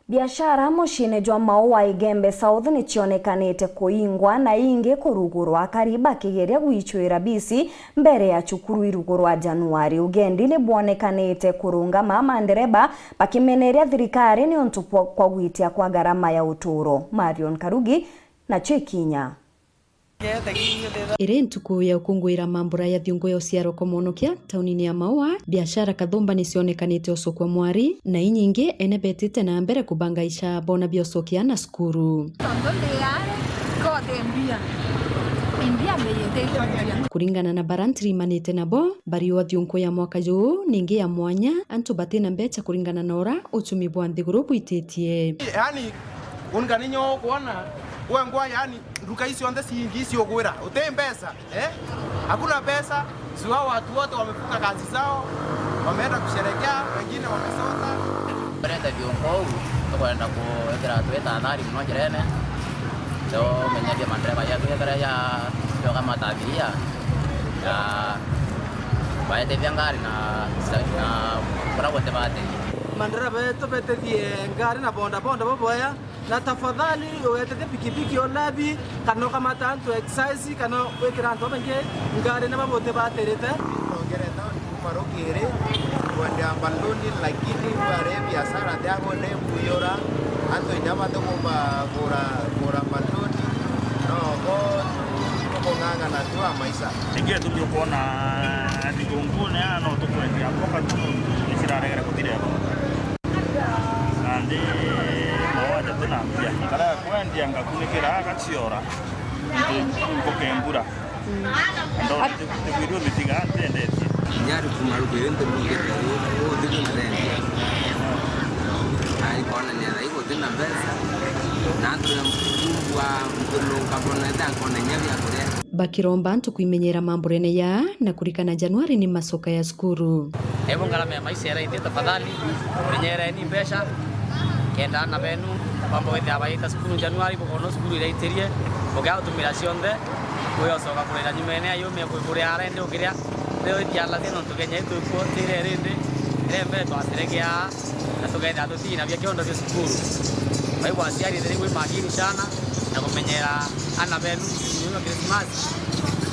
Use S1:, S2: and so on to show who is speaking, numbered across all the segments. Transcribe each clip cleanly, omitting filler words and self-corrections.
S1: Biashara mucini jwa Maua Igembe South ni cionekanite kuingwa na ingi kurugurwa kariba kigeria gwichwira bisi mbere ya cukuru irugurwa Januari. Ugendi ni bwonekanite kurungama mandereba bakimeneria thirikari ni untu kwa gwitia kwa garama ya uturo. Marion Karugi na Chekinya.
S2: Ire ntuku ya ukungwira mambura ya thiungu ya uciaro komonokia taunini ya Maua, biashara kathumba ni cionekanite ucukwa mwari na inyingi ene betite na mbere kubangaisha bona biocokia na skuru. Kuringana na barantri manite nabo bari wa thiungu ya mwaka juu ningi ya mwanya antu batina mbecha kuringana na ora uchumi bwa nthiguru bwititie.
S3: Yani unganinyo kuona wengwa yani duka hizi yote siingi sio gwira utembe pesa hakuna pesa sio watu wote wamefuka kazi zao wameenda kusherekea wengine wamesota brenda viongo kwenda kuendera tueta adhari mmoja rene ndio menyadia mandereva ya tueta ya ndio kama tabiria ya baada ya ngari na para wote baadhi
S4: mandereva yetu betetie ngari na bonda boboya na tafadhali wetete pikipiki olabi kano kama tanto exercise kano wekiranto benge ngare na mabote baterete
S3: ongereta marokere wende ambaloni lakini bare biashara yangu ne kuyora anto nyama to kura baloni no go nganga na tua maisha
S5: ingia tuliokona digongone ano tukwenda hapo tu isirare kutire ande mawaja tena pia kala kwendia ngakunikira akaciora kokembura ndo tubiru bitigante ndeti
S6: nyari kumaruge ndo mugete o digo ndendia ai kona ni ai ko tena pesa na ndo mbwa mkulunga bona kona nyavi akore
S2: bakiromba ntu kuimenyera mamburene ya na kurikana Januari ni masoka ya skuru.
S7: Hebu ngalame maisha ya ite tafadhali menyera ni pesa kenda na benu mambo wetu abaita skuru Januari bono skuru ile iterie bogao tumiración de kuyo soka kurera nyumene ayo me kuri arende ukiria leo tiala teno tukenya itu kotire rende rembe to asiregea na tukenda tutina bya kiondo vya skuru baiwa asiari ndiri kwi magiri sana na kumenyera ana benu ni Christmas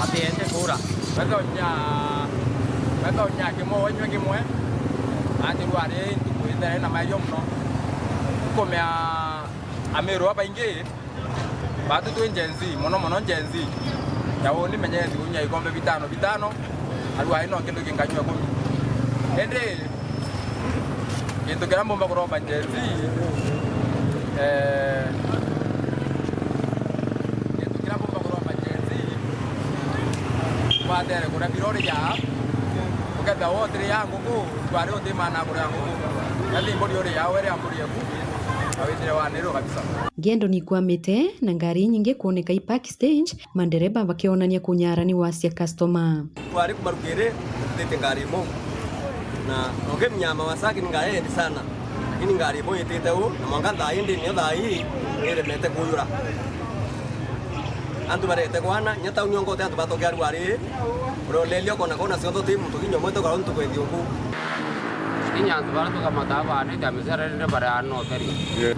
S7: atiende kura
S3: weka nya kimo wenye kimwe ati rware ndukwenda na mayo mno komea amero hapa ingi batu tu njenzi mono njenzi yawo ni menyezi unya ikombe bitano alwa ino kindu kinganywa 10 ende kindu kirambo makoroba njenzi kindu kirambo makoroba njenzi wadere kuna birori ya ukenda wote yangu ku twari undi mana kuri yangu yali mbori ore yawe ri ambori yaku awitire wanero kabisa
S2: Gendo ni kwamite na ngari nyingi kuoneka ipark stage mandereba bakionania kunyarani wasia customer
S4: twari kumarugere tete ngari mo na oge mnyama wasaki ngaendi sana lakini ngari mo yetete u na manganda indi ni dai ere mete kuyura antu barete kwana nyata unyongo te antu batokea rwari bro lelio kona siondo timu tukinyo mweto kwa ntu kwethi uku
S7: kinya antu bara tukamata bana tamizera rende bara no teri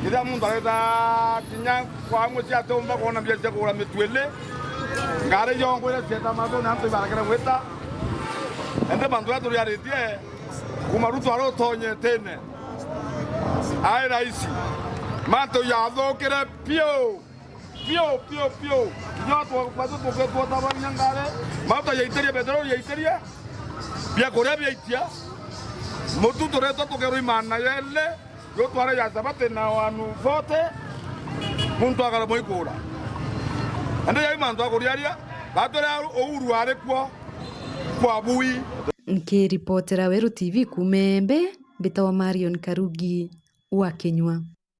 S5: kila mundu aleta kinya kwa mwezi atomba kona biasa kula mitwele ngare yongo ile seta mato na antu barakera weta ende bandura tu yaretie kumarutu aro tonye tene ai raisi mato ya dhokere pio nyoto kwa sababu kwa tabani ngare mauta yaiteria petroli yaiteria pia korea pia itia mutu toreto tokero imana yele yo twara ya sabate na wanu vote muntu agara moikura ande ya imanto akoriaria batore ouru are kwa bui
S2: nke reportera Weru TV kumembe bitawa Marion Karugi wa Kenywa.